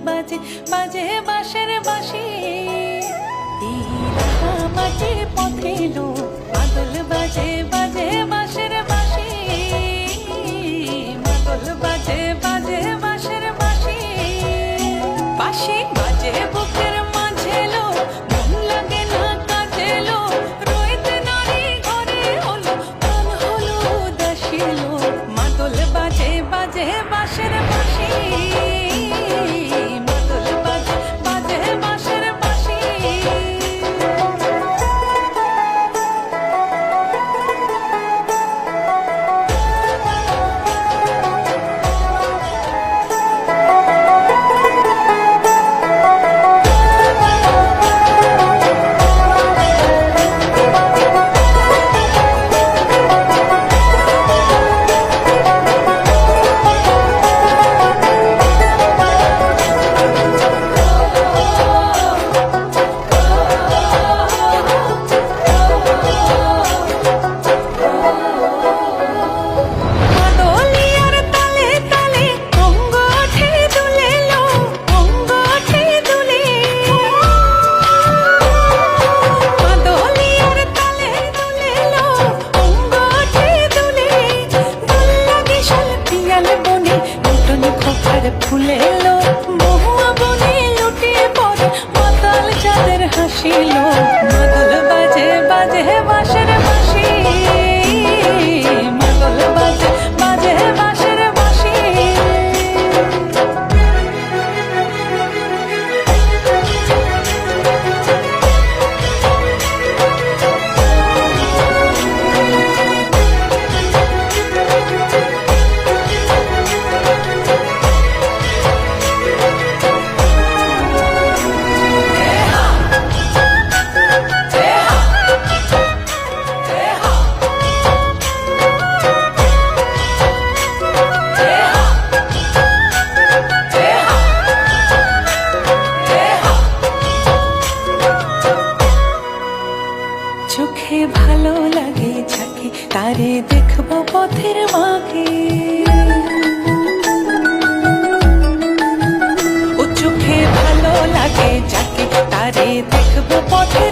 বাজে বাজে বাঁশের বাঁশি মাটির পথে লো মাদল বাজে বাজে বাঁশের বাঁশি মাদল বাজে বাজে বাঁশের বাঁশি বাঁশি বাজে বুকের মাঝে লো মন লাগে না কাজে লো রইতে নারী ঘরে হলো প্রাণ হলো উদাসী লো মাদল বাজে বাজে বাঁশের বাঁশি ফুলে লো মহুয়া বনে লুটিয়ে পড়ে মাতাল চাঁদের হাসিলো মাদল বাজে বাজে বাঁশের বাঁশি মাদল বাজে বাজে বাঁশের বাঁশি চোখে ভালো লাগে যাকে তারে দেখবো পথের বাঁকে ও চোখে ভালো লাগে যাকে তারে দেখবো পথের